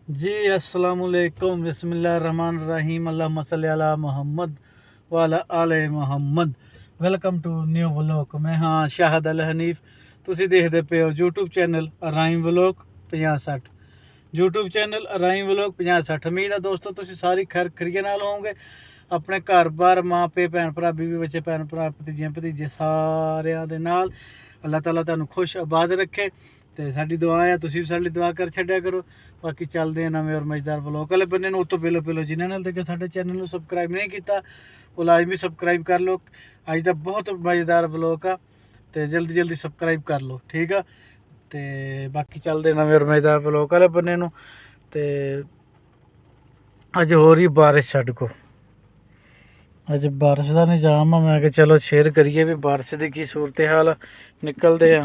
जी अस्सलामुअलैकुम बिस्मिल्लाहिर्रहमानिर्रहीम अल्लाहुम्मा सल्ली अला मोहम्मद व अला आले Mohammad. Welcome to new vlog. ਮੈਂ ਹਾਂ ਸ਼ਾਹਦ ਅਲ ਹਨੀਫ। ਤੁਸੀਂ ਦੇਖਦੇ ਪਏ ਹੋ YouTube channel rhyme vlog 5060। YouTube channel rhyme vlog 5060। ਉਮੀਦ ਹੈ ਦੋਸਤੋ ਤੁਸੀਂ ਸਾਰੀ ਖੈਰ ਖਰੀਏ ਨਾਲ ਹੋਵੋਗੇ। ਆਪਣੇ ਘਰ-ਬਾਰ ਮਾਂ ਪਿਓ ਭੈਣ ਭਰਾ ਬੀਵੀ ਬੱਚੇ ਭੈਣ ਭਰਾ ਭਤੀਜੀਆਂ ਭਤੀਜੇ ਸਾਰਿਆਂ ਦੇ ਨਾਲ ਅੱਲਾਹ ਤਾਲਾ ਤੁਹਾਨੂੰ ਖੁਸ਼ ਆਬਾਦ ਰੱਖੇ ਤੇ ਸਾਡੀ ਦੁਆ ਹੈ ਤੁਸੀਂ ਵੀ ਸਾਡੀ ਦੁਆ ਕਰ ਛੱਡਿਆ ਕਰੋ। ਬਾਕੀ ਚੱਲਦੇ ਆ ਨਵੇਂ ਔਰ ਮਜ਼ੇਦਾਰ ਵਲੌਗ ਵਾਲੇ ਬੰਨੇ ਨੂੰ। ਉਤੋਂ ਪਹਿਲੋਂ ਜਿਨ੍ਹਾਂ ਨਾਲ ਦੇਖੇ ਸਾਡੇ ਚੈਨਲ ਨੂੰ ਸਬਸਕ੍ਰਾਈਬ ਨਹੀਂ ਕੀਤਾ ਉਹ ਲਾਜ਼ਮੀ ਸਬਸਕ੍ਰਾਈਬ ਕਰ ਲਓ। ਅੱਜ ਦਾ ਬਹੁਤ ਮਜ਼ੇਦਾਰ ਵਲੌਗ ਆ ਤੇ ਜਲਦੀ ਸਬਸਕ੍ਰਾਈਬ ਕਰ ਲਓ, ਠੀਕ ਆ। ਤੇ ਬਾਕੀ ਚੱਲਦੇ ਨਵੇਂ ਔਰ ਮਜ਼ੇਦਾਰ ਵਲੌਗ ਵਾਲੇ ਬੰਨੇ ਨੂੰ। ਤੇ ਅੱਜ ਹੋ ਰਹੀ ਬਾਰਿਸ਼ ਸਾਡੇ ਕੋਲ। ਅੱਜ ਬਾਰਿਸ਼ ਦਾ ਨਿਜ਼ਾਮ ਆ। ਮੈਂ ਕਿਹਾ ਚਲੋ ਸ਼ੇਅਰ ਕਰੀਏ ਵੀ ਬਾਰਿਸ਼ ਦੀ ਕੀ ਸੂਰਤ ਹਾਲ। ਨਿਕਲਦੇ ਆ,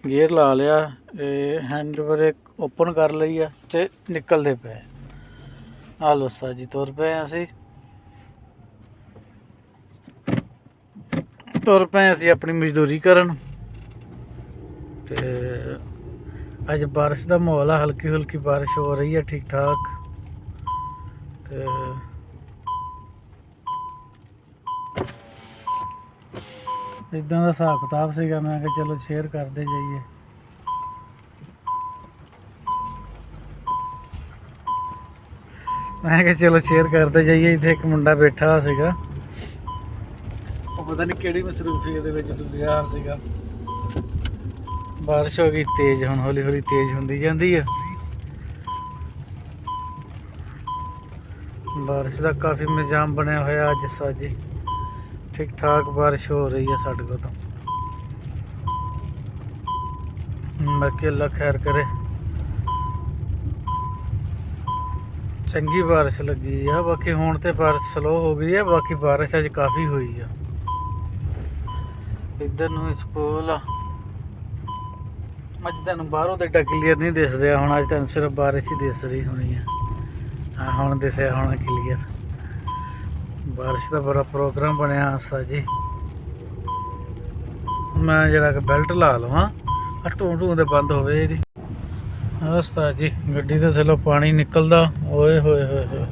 ਗੇਅਰ ਲਾ ਲਿਆ, ਹੈਂਡ ਬ੍ਰੇਕ ਓਪਨ ਕਰ ਲਈ ਆ ਤੇ ਨਿਕਲਦੇ ਪਏ। ਆ ਲੋ ਜੀ ਤੁਰ ਪਏ ਅਸੀਂ ਆਪਣੀ ਮਜ਼ਦੂਰੀ ਕਰਨ। ਤੇ ਅੱਜ ਬਾਰਿਸ਼ ਦਾ ਮਾਹੌਲ ਆ, ਹਲਕੀ ਹੁਲਕੀ ਬਾਰਿਸ਼ ਹੋ ਰਹੀ ਹੈ ਠੀਕ ਠਾਕ। ਤੇ ਇਦਾਂ ਦਾ ਹਿਸਾਬ ਕਿਤਾਬ ਸੀਗਾ। ਮੈਂ ਕਿਹਾ ਚਲੋ ਸ਼ੇਅਰ ਕਰਦੇ ਜਾਈਏ। ਇੱਥੇ ਇੱਕ ਮੁੰਡਾ ਬੈਠਾ ਹੋਇਆ ਸੀਗਾ, ਉਹ ਪਤਾ ਨਹੀਂ ਕਿਹੜੀ ਮਸਰੂਫੀ ਦੇ ਵਿੱਚ ਡੁੱਬਿਆ ਸੀਗਾ। ਬਾਰਿਸ਼ ਹੋ ਗਈ ਤੇਜ਼, ਹੁਣ ਹੌਲੀ ਹੌਲੀ ਤੇਜ਼ ਹੁੰਦੀ ਜਾਂਦੀ ਆ। ਬਾਰਿਸ਼ ਦਾ ਕਾਫੀ ਨਿਜ਼ਾਮ ਬਣਿਆ ਹੋਇਆ ਅੱਜ ਸਾਜੀ, ਠੀਕ ਠਾਕ ਬਾਰਿਸ਼ ਹੋ ਰਹੀ ਹੈ ਸਾਡੇ ਕੋਲ ਤਾਂ। ਬਾਕੀ ਅੱਲਾ ਖੈਰ ਕਰੇ, ਚੰਗੀ ਬਾਰਿਸ਼ ਲੱਗੀ ਆ। ਬਾਕੀ ਹੁਣ ਤੇ ਬਾਰਿਸ਼ ਸਲੋ ਹੋ ਗਈ ਹੈ, ਬਾਕੀ ਬਾਰਿਸ਼ ਅੱਜ ਕਾਫੀ ਹੋਈ ਆ। ਇੱਧਰ ਨੂੰ ਸਕੂਲ ਆ। ਅੱਜ ਤੁਹਾਨੂੰ ਬਾਹਰੋਂ ਤਾਂ ਏਡਾ ਕਲੀਅਰ ਨਹੀਂ ਦਿਸ ਰਿਹਾ, ਹੁਣ ਅੱਜ ਤੁਹਾਨੂੰ ਸਿਰਫ ਬਾਰਿਸ਼ ਹੀ ਦਿਸ ਰਹੀ ਹੋਣੀ ਆ। ਹਾਂ ਹੁਣ ਦਿਸਿਆ ਹੋਣਾ ਕਲੀਅਰ। ਬਾਰਿਸ਼ ਦਾ ਬੜਾ ਪ੍ਰੋਗਰਾਮ ਬਣਿਆ ਅਸਾ ਜੀ। ਮੈਂ ਜਿਹੜਾ ਕਿ ਬੈਲਟ ਲਾ ਲਵਾਂ, ਢੂੰ ਦੇ ਬੰਦ ਹੋਵੇ ਇਹਦੀ। ਉਸਤਾਦ ਜੀ ਗੱਡੀ ਦੇ ਥੱਲੋਂ ਪਾਣੀ ਨਿਕਲਦਾ। ਓਏ ਹੋਏ ਹੋਏ ਹੋਏ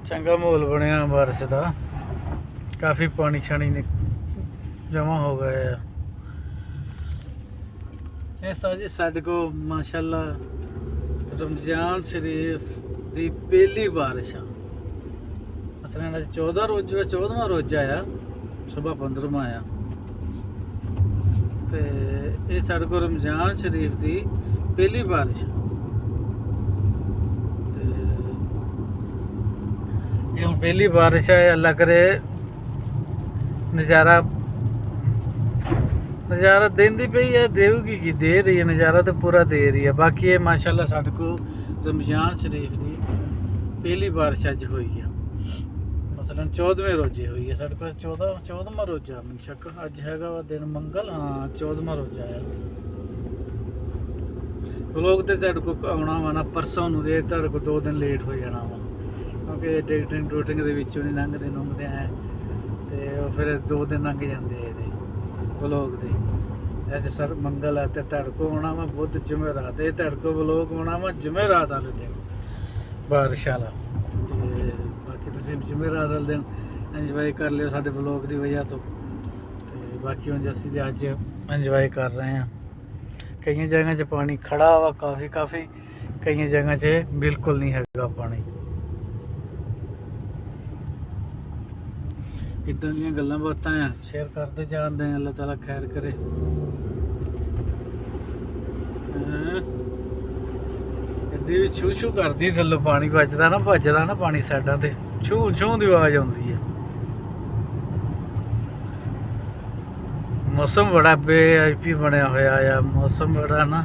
ਚੰਗਾ ਮਾਹੌਲ ਬਣਿਆ ਬਾਰਿਸ਼ ਦਾ। ਕਾਫੀ ਪਾਣੀ ਛਾਣੀ ਜਮ੍ਹਾਂ ਹੋ ਗਏ ਆ। ਇਸ ਤਰ੍ਹਾਂ ਜੀ ਸਾਡੇ ਕੋਲ ਮਾਸ਼ਾਅੱਲਾ ਰਮਜ਼ਾਨ ਸ਼ਰੀਫ ਦੀ ਪਹਿਲੀ ਬਾਰਿਸ਼ ਆ। ਮਸਲਾਂ ਅੱਜ 14 ਰੋਜ਼ਾ 14ਵਾਂ ਰੋਜ਼ਾ ਆ, ਸੁਬਹ 15ਵਾਂ ਆ। ਤੇ ਇਹ ਸਾਡੇ ਕੋਲ ਰਮਜ਼ਾਨ ਸ਼ਰੀਫ ਦੀ ਪਹਿਲੀ ਬਾਰਿਸ਼। ਤੇ ਇਹ ਹੁਣ ਪਹਿਲੀ ਬਾਰਿਸ਼ ਹੈ। ਅੱਲਾ ਕਰੇ ਨਜ਼ਾਰਾ ਦੇਂਦੀ ਪਈ ਹੈ, ਦੇਊਗੀ ਕੀ ਦੇ ਰਹੀ ਹੈ, ਨਜ਼ਾਰਾ ਤਾਂ ਪੂਰਾ ਦੇ ਰਹੀ ਹੈ। ਬਾਕੀ ਇਹ ਮਾਸ਼ਾਅੱਲਾ ਸਾਡੇ ਕੋਲ ਰਮਜ਼ਾਨ ਸ਼ਰੀਫ ਦੀ ਪਹਿਲੀ ਬਾਰਿਸ਼ ਅੱਜ ਹੋਈ ਆ। ਮਸਲਨ 14ਵੇਂ ਰੋਜ਼ੇ ਹੋਈ ਹੈ ਸਾਡੇ ਕੋਲ। 14ਵਾਂ ਰੋਜ਼ਾ ਮੈਨੂੰ ਸ਼ੱਕ, ਅੱਜ ਹੈਗਾ ਵਾ ਦਿਨ ਮੰਗਲ। ਹਾਂ 14ਵਾਂ ਰੋਜ਼ਾ ਆ। ਵਲੋਗ ਤੇ ਸਾਡੇ ਕੋਲ ਆਉਣਾ ਵਾ ਨਾ ਪਰਸੋਂ ਨੂੰ, ਤੇ ਤੁਹਾਡੇ ਕੋਲ 2 ਦਿਨ ਲੇਟ ਹੋ ਜਾਣਾ ਵਾ, ਕਿਉਂਕਿ ਡੇਟਿੰਗ ਦੇ ਵਿੱਚੋਂ ਨਹੀਂ ਲੰਘਦੇ ਐ ਤੇ ਉਹ ਫਿਰ 2 ਦਿਨ ਲੰਘ ਜਾਂਦੇ ਆ ਇਹਦੇ ਵਲੋਗ ਦੇ। ਐਸੇ ਸਰ ਮੰਗਲ ਹੈ ਤੇ ਤੁਹਾਡੇ ਕੋਲ ਆਉਣਾ ਵਾ ਬੁੱਧ ਜੁਮੇਰਾਤ। ਇਹ ਤੁਹਾਡੇ ਕੋਲ ਵਲੋਗ ਆਉਣਾ ਵਾ ਜੁਮੇਰਾਤ ਵਾਲੇ ਦਿਨ ਬਾਰਿਸ਼ ਵਾਲਾ। ਤੇ ਬਾਕੀ ਤੁਸੀਂ ਜੁਮੇਰਾਤ ਵਾਲੇ ਦਿਨ ਇੰਜੋਏ ਕਰ ਲਿਓ ਸਾਡੇ ਵਲੋਗ ਦੀ ਵਜ੍ਹਾ ਤੋਂ। ਤੇ ਬਾਕੀ ਹੁਣ ਅਸੀਂ ਤੇ ਅੱਜ ਇੰਜੋਏ ਕਰ ਰਹੇ ਹਾਂ। ਕਈਆਂ ਜਗ੍ਹਾ 'ਚ ਪਾਣੀ ਖੜਾ ਵਾ ਕਾਫੀ, ਕਈਆਂ ਜਗ੍ਹਾ 'ਚ ਬਿਲਕੁਲ ਨਹੀਂ ਹੈਗਾ ਪਾਣੀ। ਇੱਦਾਂ ਦੀਆਂ ਗੱਲਾਂ ਬਾਤਾਂ ਆ, ਸ਼ੇਅਰ ਕਰਦੇ ਜਾਂਦੇ ਆ। ਅੱਲਾਹ ਤਾਲਾ ਖੈਰ ਕਰੇ। ਗੱਡੀ ਵੀ ਛੂ ਕਰਦੀ, ਥੱਲੋਂ ਪਾਣੀ ਭੱਜਦਾ ਨਾ ਪਾਣੀ ਸਾਈਡਾਂ ਤੇ ਛੂ ਦੀ ਆਵਾਜ਼ ਆਉਂਦੀ ਹੈ। ਮੌਸਮ ਬੜਾ ਬੇਅਜਬੀ ਬਣਿਆ ਹੋਇਆ ਆ। ਮੌਸਮ ਬੜਾ ਨਾ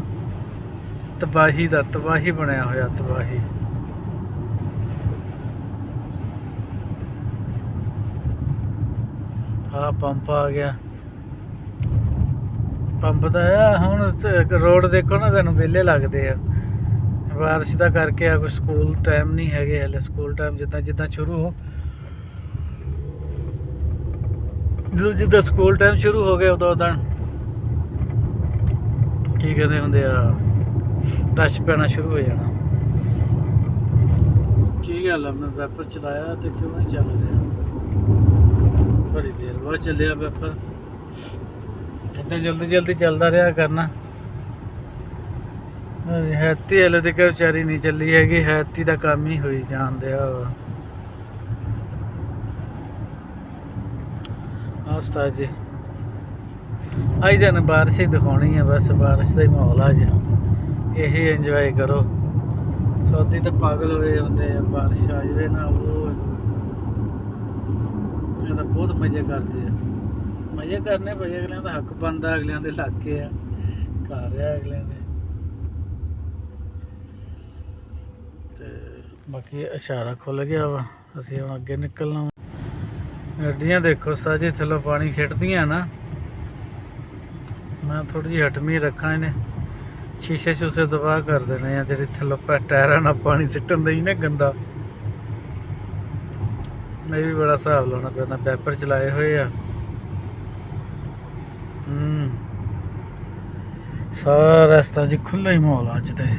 ਤਬਾਹੀ ਬਣਿਆ ਹੋਇਆ, ਤਬਾਹੀ। ਆ ਪੰਪ ਆ ਗਿਆ, ਪੰਪ ਦਾ ਆ। ਹੁਣ ਰੋਡ ਦੇਖੋ ਨਾ, ਤੁਹਾਨੂੰ ਵਿਹਲੇ ਲੱਗਦੇ ਆ। ਬਾਰਿਸ਼ ਦਾ ਕਰਕੇ ਆ। ਕੋਈ ਸਕੂਲ ਟਾਈਮ ਨਹੀਂ ਹੈਗੇ ਹਲੇ। ਸਕੂਲ ਟਾਈਮ ਜਿੱਦਾਂ ਸ਼ੁਰੂ ਜਦੋਂ ਜਿੱਦਾਂ ਸਕੂਲ ਟਾਈਮ ਸ਼ੁਰੂ ਹੋ ਗਿਆ ਉਦੋਂ ਕੀ ਕਹਿੰਦੇ ਹੁੰਦੇ ਆ, ਰਸ਼ ਪੈਣਾ ਸ਼ੁਰੂ ਹੋ ਜਾਣਾ। ਕੀ ਗੱਲ ਆ, ਮੈਂ ਵੈਪਰ ਚਲਾਇਆ ਤੇ ਕਿਉਂ ਨਹੀਂ ਚੱਲ ਰਿਹਾ? ਬੜੀ ਦੇਰ ਬਾਅਦ ਚੱਲਿਆ ਵੈਪਰ। ਇੱਦਾਂ ਜਲਦੀ ਚੱਲਦਾ ਰਿਹਾ ਕਰਨਾ। ਹੈਤੀ ਹਲੇ ਤੱਕ ਵਿਚਾਰੀ ਨਹੀਂ ਚੱਲੀ ਹੈਗੀ। ਹੈਤੀ ਦਾ ਕੰਮ ਹੀ ਹੋਈ ਜਾਂਦਿਆ ਵਾ। ਉਸਤਾਦ ਜੀ ਅੱਜ ਦਿਨ ਬਾਰਿਸ਼ ਹੀ ਦਿਖਾਉਣੀ ਆ, ਬਸ ਬਾਰਿਸ਼ ਦਾ ਹੀ ਮਾਹੌਲ ਆ। ਅੱਜ ਇਹੀ ਇੰਜੋਏ ਕਰੋ। ਸੌਦੀ ਤਾਂ ਪਾਗਲ ਹੋਏ ਹੁੰਦੇ ਆ, ਬਾਰਿਸ਼ ਆ ਜਾਵੇ ਨਾ ਉਹ ਇਹਦਾ ਬਹੁਤ ਮਜ਼ੇ ਕਰਦੇ ਆ। ਮਜ਼ੇ ਕਰਨੇ ਭਾਈ, ਅਗਲਿਆਂ ਦਾ ਹੱਕ ਬਣਦਾ, ਅਗਲਿਆਂ ਦੇ ਇਲਾਕੇ ਆ, ਘਰ ਆ ਅਗਲਿਆਂ ਦੇ। ਤੇ ਬਾਕੀ ਇਸ਼ਾਰਾ ਖੁੱਲ ਗਿਆ ਵਾ, ਅਸੀਂ ਹੁਣ ਅੱਗੇ ਨਿਕਲਣਾ। ਗੱਡੀਆਂ ਦੇਖੋ ਸਾਜੇ ਥੱਲੋਂ ਪਾਣੀ ਛਿੱਟਦੀਆਂ ਨਾ। ਮੈਂ ਥੋੜੀ ਜਿਹੀ ਹਟਮੀ ਰੱਖਾਂ, ਇਹਨੇ ਸ਼ੀਸ਼ੇ ਸ਼ੂਸੇ ਦਬਾ ਕਰ ਦੇਣੇ ਆ ਜਿਹੜੇ ਥੱਲੋਂ ਟਾਇਰਾਂ ਨਾਲ ਪਾਣੀ ਸਿੱਟਣ ਦਾ ਹੀ ਨਾ ਗੰਦਾ। ਮੈਂ ਵੀ ਬੜਾ ਹਿਸਾਬ ਲਾਉਣਾ ਪੈਂਦਾ, ਵੈਪਰ ਚਲਾਏ ਹੋਏ ਆ। ਸਾਰਾ ਰਸਤਾ ਜੀ ਖੁੱਲ੍ਹਾ ਹੀ ਮਾਹੌਲ ਅੱਜ ਤੇ।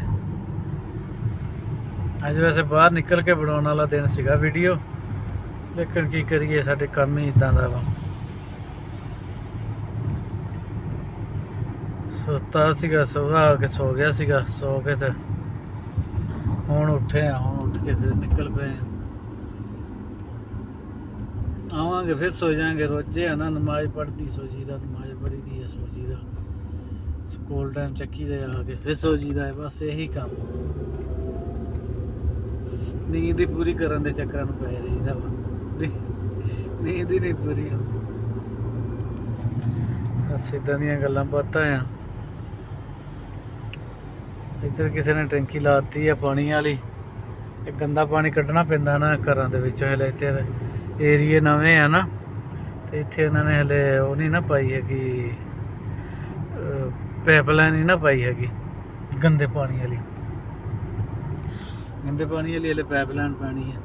ਅੱਜ ਵੈਸੇ ਬਾਹਰ ਨਿਕਲ ਕੇ ਬਣਾਉਣ ਵਾਲਾ ਦਿਨ ਸੀਗਾ ਵੀਡੀਓ, ਲੇਕਿਨ ਕੀ ਕਰੀਏ, ਸਾਡੇ ਕੰਮ ਹੀ ਇੱਦਾਂ ਦਾ ਵਾ। ਸੁੱਤਾ ਸੀਗਾ, ਸੁਬਾਹ ਆ ਕੇ ਸੋ ਗਿਆ ਸੀਗਾ, ਸੋ ਕੇ ਤੇ ਹੁਣ ਉੱਠੇ ਆ। ਹੁਣ ਉੱਠ ਕੇ ਫਿਰ ਨਿਕਲ ਪਏ ਆਵਾਂਗੇ, ਫਿਰ ਸੋ ਜਾਵਾਂਗੇ। ਰੋਜ਼ੇ ਆ ਨਾ, ਨਮਾਜ਼ ਪੜ੍ਹਦੀ ਸੋ ਜੀ ਦਾ, ਨਮਾਜ਼ ਪੜ੍ਹੀ ਦੀ ਹੈ ਸੋ ਜੀ ਦਾ। ਸਕੂਲ ਟਾਈਮ ਚੱਕੀ ਦੇ ਆ ਕੇ ਫਿਰ ਸੋ ਜੀ ਦਾ ਹੈ, ਬਸ ਇਹੀ ਕੰਮ। ਨੀਂਦ ਹੀ ਪੂਰੀ ਕਰਨ ਦੇ ਚੱਕਰਾਂ ਨੂੰ ਪੈ ਰਹੀਦਾ ਵਾ। ਨੀਂਦ ਹੀ ਨਹੀਂ ਪੂਰੀ ਹੁੰਦੀ। ਬਸ ਇੱਦਾਂ ਦੀਆਂ ਗੱਲਾਂ ਬਾਤਾਂ ਆ। ਇੱਧਰ ਕਿਸੇ ਨੇ ਟੈਂਕੀ ਲਾਤੀ ਆ ਪਾਣੀ ਵਾਲੀ। ਇਹ ਗੰਦਾ ਪਾਣੀ ਕੱਢਣਾ ਪੈਂਦਾ ਨਾ ਘਰਾਂ ਦੇ ਵਿੱਚੋਂ। ਹਲੇ ਇੱਥੇ ਏਰੀਏ ਨਵੇਂ ਆ ਨਾ, ਤੇ ਇੱਥੇ ਉਹਨਾਂ ਨੇ ਹਲੇ ਉਹ ਨਹੀਂ ਨਾ ਪਾਈ ਹੈਗੀ, ਪਾਈਪਲਾਈਨ ਨਹੀਂ ਨਾ ਪਾਈ ਹੈਗੀ ਗੰਦੇ ਪਾਣੀ ਵਾਲੀ। ਗੰਦੇ ਪਾਣੀ ਵਾਲੀ ਹਲੇ ਪਾਈਪਲਾਈਨ ਪਾਣੀ ਹੈ।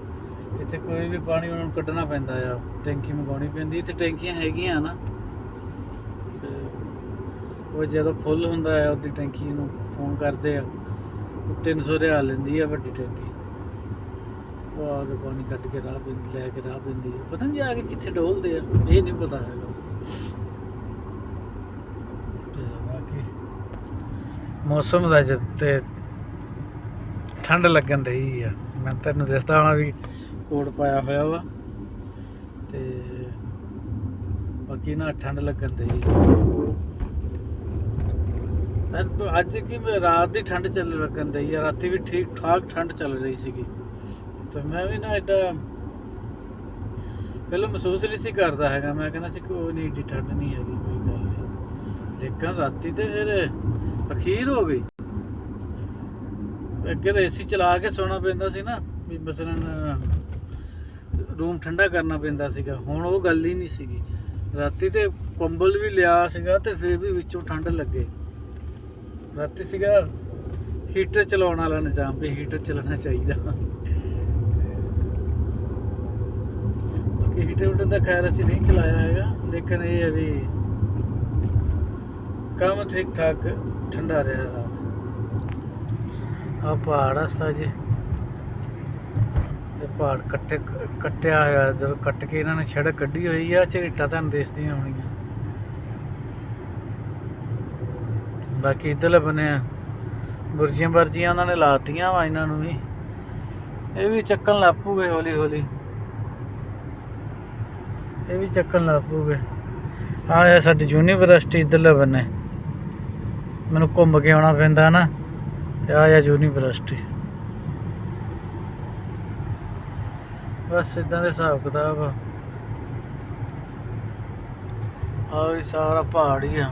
ਇੱਥੇ ਕੋਈ ਵੀ ਪਾਣੀ ਉਹਨਾਂ ਨੂੰ ਕੱਢਣਾ ਪੈਂਦਾ ਆ, ਟੈਂਕੀ ਮੰਗਵਾਉਣੀ ਪੈਂਦੀ। ਇੱਥੇ ਟੈਂਕੀਆਂ ਹੈਗੀਆਂ ਨਾ, ਉਹ ਜਦੋਂ ਫੁੱਲ ਹੁੰਦਾ ਆ ਉਹਦੀ ਟੈਂਕੀ ਨੂੰ ਫੋਨ ਕਰਦੇ ਆ, ਉਹ 300 ਰਿਆਲ ਲੈਂਦੀ ਆ ਵੱਡੀ ਟੈਂਕੀ। ਉਹ ਆ ਕੇ ਪਾਣੀ ਕੱਢ ਕੇ ਰਾਹ ਲੈ ਕੇ ਰਾਹ ਪੈਂਦੀ ਆ। ਪਤਾ ਨਹੀਂ ਜਾ ਕੇ ਕਿੱਥੇ ਡੋਲਦੇ ਆ, ਇਹ ਨਹੀਂ ਪਤਾ ਹੈਗਾ। ਬਾਕੀ ਮੌਸਮ ਦਾ ਤੇ ਠੰਡ ਲੱਗਣ ਰਹੀ ਆ। ਮੈਂ ਤੈਨੂੰ ਦੱਸਦਾ ਹੋਣਾ ਵੀ ਕੋਟ ਪਾਇਆ ਹੋਇਆ ਵਾ, ਤੇ ਬਾਕੀ ਨਾ ਠੰਡ ਲੱਗਣ ਰਹੀ। ਅੱਜ ਕੀ ਰਾਤ ਦੀ ਠੰਡ ਚੱਲ ਲੱਗਣ ਦਈ ਆ। ਰਾਤੀ ਵੀ ਠੀਕ ਠਾਕ ਠੰਡ ਚੱਲ ਰਹੀ ਸੀਗੀ, ਤੇ ਮੈਂ ਵੀ ਨਾ ਐਡਾ ਪਹਿਲਾਂ ਮਹਿਸੂਸ ਨਹੀਂ ਸੀ ਕਰਦਾ ਹੈਗਾ। ਮੈਂ ਕਹਿੰਦਾ ਸੀ ਕੋਈ ਨਹੀਂ, ਏਡੀ ਠੰਡ ਨਹੀਂ ਹੈਗੀ, ਕੋਈ ਗੱਲ ਨਹੀਂ। ਲੇਕਿਨ ਰਾਤੀ ਤੇ ਫਿਰ ਅਖੀਰ ਹੋ ਗਈ। ਅੱਗੇ ਤਾਂ ਏਸੀ ਚਲਾ ਕੇ ਸੌਣਾ ਪੈਂਦਾ ਸੀ ਨਾ, ਵੀ ਮਸਲਨ ਰੂਮ ਠੰਡਾ ਕਰਨਾ ਪੈਂਦਾ ਸੀਗਾ। ਹੁਣ ਉਹ ਗੱਲ ਹੀ ਨਹੀਂ ਸੀਗੀ। ਰਾਤੀ ਤੇ ਕੰਬਲ ਵੀ ਲਿਆ ਸੀਗਾ ਤੇ ਫਿਰ ਵੀ ਵਿੱਚੋਂ ਠੰਡ ਲੱਗੇ। ਰਾਤੀ ਸੀਗਾ ਹੀਟਰ ਚਲਾਉਣ ਵਾਲਾ ਨਿਜ਼ਾਮ, ਵੀ ਹੀਟਰ ਚੱਲਣਾ ਚਾਹੀਦਾ। ਬਾਕੀ ਹੀਟਰ ਦਾ ਖੈਰ ਅਸੀਂ ਨਹੀਂ ਚਲਾਇਆ ਹੈਗਾ, ਲੇਕਿਨ ਇਹ ਹੈ ਵੀ ਕੰਮ ਠੀਕ ਠਾਕ ਠੰਡਾ ਰਿਹਾ ਰਾਤ। ਆ ਪਹਾੜ ਰਸਤਾ ਜੀ, ਇਹ ਪਹਾੜ ਕੱਟਿਆ ਹੋਇਆ। ਜਦੋਂ ਕੱਟ ਕੇ ਇਹਨਾਂ ਨੇ ਸੜਕ ਕੱਢੀ ਹੋਈ ਆ, ਝਰੀਟਾਂ ਤੁਹਾਨੂੰ ਦਿਸਦੀਆਂ ਹੋਣੀਆਂ। ਬਾਕੀ ਇੱਧਰਲੇ ਬੰਨੇ ਬੁਰਜੀਆਂ ਬਰਜੀਆਂ ਉਹਨਾਂ ਨੇ ਲਾਤੀਆਂ ਵਾ ਇਹਨਾਂ ਨੂੰ ਵੀ। ਇਹ ਵੀ ਚੱਕਣ ਲੱਗ ਪੂਗੇ ਹੌਲੀ ਹੌਲੀ, ਇਹ ਵੀ ਚੱਕਣ ਲੱਗ ਪੂਗੇ। ਆਹ ਸਾਡੀ ਯੂਨੀਵਰਸਿਟੀ ਇੱਧਰਲੇ ਬੰਨੇ, ਮੈਨੂੰ ਘੁੰਮ ਕੇ ਆਉਣਾ ਪੈਂਦਾ ਨਾ, ਤੇ ਆ ਯੂਨੀਵਰਸਿਟੀ। ਬਸ ਇਦਾਂ ਦੇ ਹਿਸਾਬ ਕਿਤਾਬ ਆ। ਵੀ ਸਾਰਾ ਪਹਾੜ ਹੀ ਆ,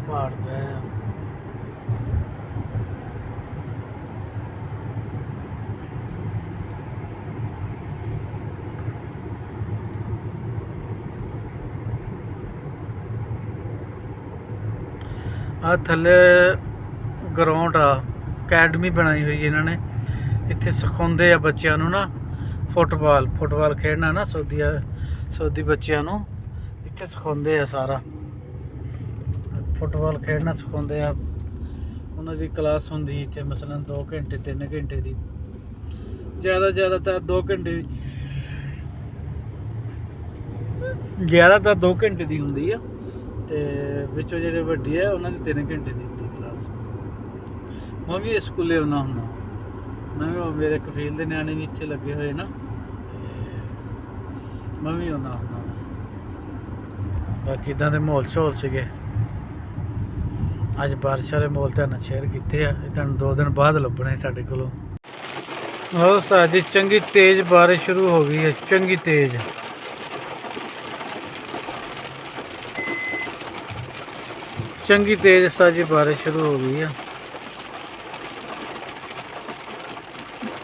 ਪਹਾੜ ਪਏ ਆ। ਆ ਥੱਲੇ ਗਰਾਊਂਡ ਆ, ਅਕੈਡਮੀ ਬਣਾਈ ਹੋਈ ਇਹਨਾਂ ਨੇ। ਇੱਥੇ ਸਿਖਾਉਂਦੇ ਆ ਬੱਚਿਆਂ ਨੂੰ ਨਾ ਫੁੱਟਬਾਲ ਖੇਡਣਾ ਨਾ, ਸੌਦੀ ਬੱਚਿਆਂ ਨੂੰ। ਇੱਥੇ ਸਿਖਾਉਂਦੇ ਆ ਸਾਰਾ, ਫੁੱਟਬਾਲ ਖੇਡਣਾ ਸਿਖਾਉਂਦੇ ਆ। ਉਹਨਾਂ ਦੀ ਕਲਾਸ ਹੁੰਦੀ ਇੱਥੇ ਮਸਲਨ 2 ਘੰਟੇ 3 ਘੰਟੇ ਦੀ, ਜ਼ਿਆਦਾਤਰ 2 ਘੰਟੇ ਦੀ, ਜ਼ਿਆਦਾਤਰ 2 ਘੰਟੇ ਦੀ ਹੁੰਦੀ ਆ, ਤੇ ਵਿੱਚੋਂ ਜਿਹੜੇ ਵੱਡੇ ਆ ਉਹਨਾਂ ਦੀ 3 ਘੰਟੇ ਦੀ ਹੁੰਦੀ ਕਲਾਸ। ਮੈਂ ਵੀ ਇਸ ਸਕੂਲੇ ਆਉਣਾ ਹੁੰਦਾ, ਮੈਂ ਵੀ ਮੇਰੇ ਕਫੀਲ ਦੇ ਨਿਆਣੇ ਵੀ ਇੱਥੇ ਲੱਗੇ ਹੋਏ ਨਾ, ਤੇ ਮੈਂ ਵੀ ਆਉਣਾ ਹੁੰਦਾ। ਬਾਕੀ ਇੱਦਾਂ ਦੇ ਮਾਹੌਲ ਸ਼ੋਲ ਸੀਗੇ। ਅੱਜ ਬਾਰਿਸ਼ ਵਾਲੇ ਮਾਹੌਲ ਤੁਹਾਨੂੰ ਸ਼ੇਅਰ ਕੀਤੇ ਆ, ਇਹ ਤੁਹਾਨੂੰ 2 ਦਿਨ ਬਾਅਦ ਲੱਭਣੇ ਸਾਡੇ ਕੋਲੋਂ। ਉਹ ਸਾਡੀ ਚੰਗੀ ਤੇਜ਼ ਬਾਰਿਸ਼ ਸ਼ੁਰੂ ਹੋ ਗਈ ਹੈ, ਚੰਗੀ ਤੇਜ਼। ਚੰਗੀ ਤੇਜ਼ ਸਾਜੀ ਬਾਰਿਸ਼ ਸ਼ੁਰੂ ਹੋ ਗਈ ਆ।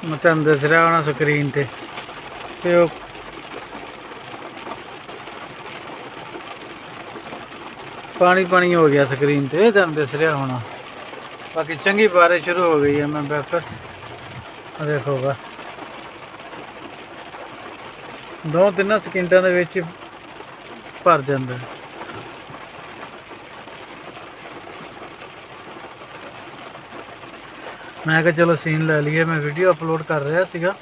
ਮੈਂ ਤੁਹਾਨੂੰ ਦੱਸ ਰਿਹਾ ਹੋਣਾ ਸਕਰੀਨ ਤੇ ਉਹ ਪਾਣੀ ਹੋ ਗਿਆ ਸਕਰੀਨ ਤੇ, ਤੁਹਾਨੂੰ ਦੱਸ ਰਿਹਾ ਹੋਣਾ। ਬਾਕੀ ਚੰਗੀ ਬਾਰਿਸ਼ ਸ਼ੁਰੂ ਹੋ ਗਈ ਹੈ। ਮੈਂ ਵਾਪਸ ਦੇਖੋਗਾ 2-3 ਸਕਿੰਟਾਂ ਦੇ ਵਿੱਚ ਭਰ ਜਾਂਦਾ। ਮੈਂ ਕਿਹਾ ਚਲੋ ਸੀਨ ਲੈ ਲਈਏ। ਮੈਂ ਵੀਡੀਓ ਅਪਲੋਡ ਕਰ ਰਿਹਾ ਸੀਗਾ,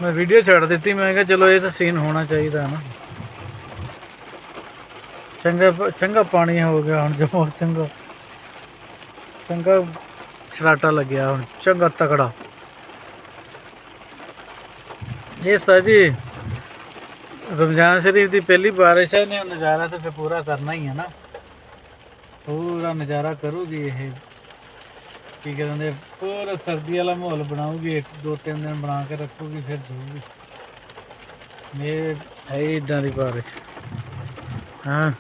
ਮੈਂ ਵੀਡੀਓ ਛੱਡ ਦਿੱਤੀ। ਮੈਂ ਕਿਹਾ ਚਲੋ ਇਹ ਤਾਂ ਸੀਨ ਹੋਣਾ ਚਾਹੀਦਾ ਨਾ। ਚੰਗਾ ਪਾਣੀ ਹੋ ਗਿਆ ਹੁਣ, ਜੋ ਚੰਗਾ ਛਰਾਟਾ ਲੱਗਿਆ ਹੁਣ, ਚੰਗਾ ਤਕੜਾ। ਇਹ ਸਾਜੀ ਰਮਜ਼ਾਨ ਸ਼ਰੀਫ ਦੀ ਪਹਿਲੀ ਬਾਰਿਸ਼ ਹੈ, ਇਹਨੇ ਨਜ਼ਾਰਾ ਤਾਂ ਫਿਰ ਪੂਰਾ ਕਰਨਾ ਹੀ ਹੈ ਨਾ। ਪੂਰਾ ਨਜ਼ਾਰਾ ਕਰੂਗੀ ਇਹ, ਕੀ ਕਹਿੰਦੇ, ਪੂਰਾ ਸਰਦੀ ਵਾਲਾ ਮਾਹੌਲ ਬਣਾਉਗੀ। 1-2-3 ਦਿਨ ਬਣਾ ਕੇ ਰੱਖੂਗੀ, ਫਿਰ ਜਾਊਗੀ। ਇਹ ਹੈ ਇੱਦਾਂ ਦੀ ਬਾਰਿਸ਼। ਹਾਂ,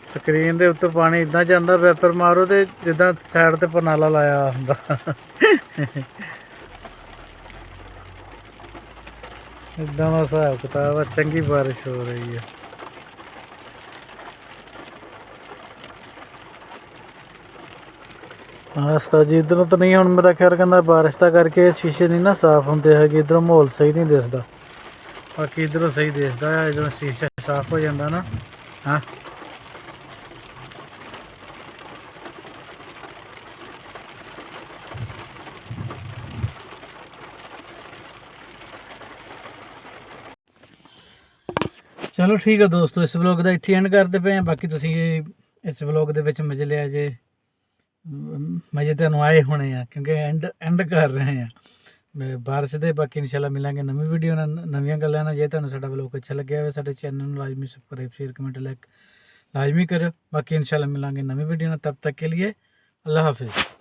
ਸਕਰੀਨ ਦੇ ਉੱਤੇ ਪਾਣੀ ਇੱਦਾਂ ਜਾਂਦਾ, ਵੈਪਰ ਮਾਰੋ ਤੇ ਜਿੱਦਾਂ ਸਾਈਡ ਤੇ ਪਰਨਾਲਾ ਲਾਇਆ ਹੁੰਦਾ। ਇੱਦਾਂ ਦਾ ਹਿਸਾਬ ਕਿਤਾਬ ਆ। ਚੰਗੀ ਬਾਰਿਸ਼ ਹੋ ਰਹੀ ਹੈ। ਰਸਤਾ ਜੀ ਇੱਧਰੋਂ ਤਾਂ ਨਹੀਂ, ਹੁਣ ਮੇਰਾ ਖਿਆਲ ਕਹਿੰਦਾ ਬਾਰਿਸ਼ ਦਾ ਕਰਕੇ ਸ਼ੀਸ਼ੇ ਨਹੀਂ ਨਾ ਸਾਫ਼ ਹੁੰਦੇ ਹੈਗੇ, ਇੱਧਰੋਂ ਮਾਹੌਲ ਸਹੀ ਨਹੀਂ ਦਿਸਦਾ। ਬਾਕੀ ਇੱਧਰੋਂ ਸਹੀ ਦਿਸਦਾ ਹੈ, ਜਦੋਂ ਸ਼ੀਸ਼ਾ ਸਾਫ਼ ਹੋ ਜਾਂਦਾ ਨਾ। ਹਾਂ, ਚਲੋ ਠੀਕ ਹੈ ਦੋਸਤੋ, ਇਸ ਵਲੋਗ ਦਾ ਇੱਥੇ ਐਂਡ ਕਰਦੇ ਪਏ ਹਾਂ। ਬਾਕੀ ਤੁਸੀਂ ਇਸ ਵਲੋਗ ਦੇ ਵਿੱਚ ਮਜ਼ੇ ਲਿਆ ਜੇ, ਮਜ਼ੇ ਤੁਹਾਨੂੰ ਆਏ ਹੋਣੇ ਆ, ਕਿਉਂਕਿ ਐਂਡ ਕਰ ਰਹੇ ਹਾਂ ਬਾਰਿਸ਼ ਦੇ। ਬਾਕੀ ਇਨਸ਼ਾਅੱਲਾ ਮਿਲਾਂਗੇ ਨਵੀਂ ਵੀਡੀਓ ਨਾਲ, ਨਵੀਆਂ ਗੱਲਾਂ ਨਾਲ। ਜੇ ਤੁਹਾਨੂੰ ਸਾਡਾ ਵਲੋਗ ਅੱਛਾ ਲੱਗਿਆ ਹੋਵੇ, ਸਾਡੇ ਚੈਨਲ ਨੂੰ ਲਾਜ਼ਮੀ ਸਬਸਕ੍ਰਾਈਬ, ਸ਼ੇਅਰ, ਕਮੈਂਟ, ਲਾਈਕ ਲਾਜ਼ਮੀ ਕਰਿਓ। ਬਾਕੀ ਇਨਸ਼ਾਅੱਲਾ ਮਿਲਾਂਗੇ ਨਵੀਂ ਵੀਡੀਓ ਨਾਲ। ਤਬ ਤੱਕ ਕੇ लिए अल्लाह हाफिज़।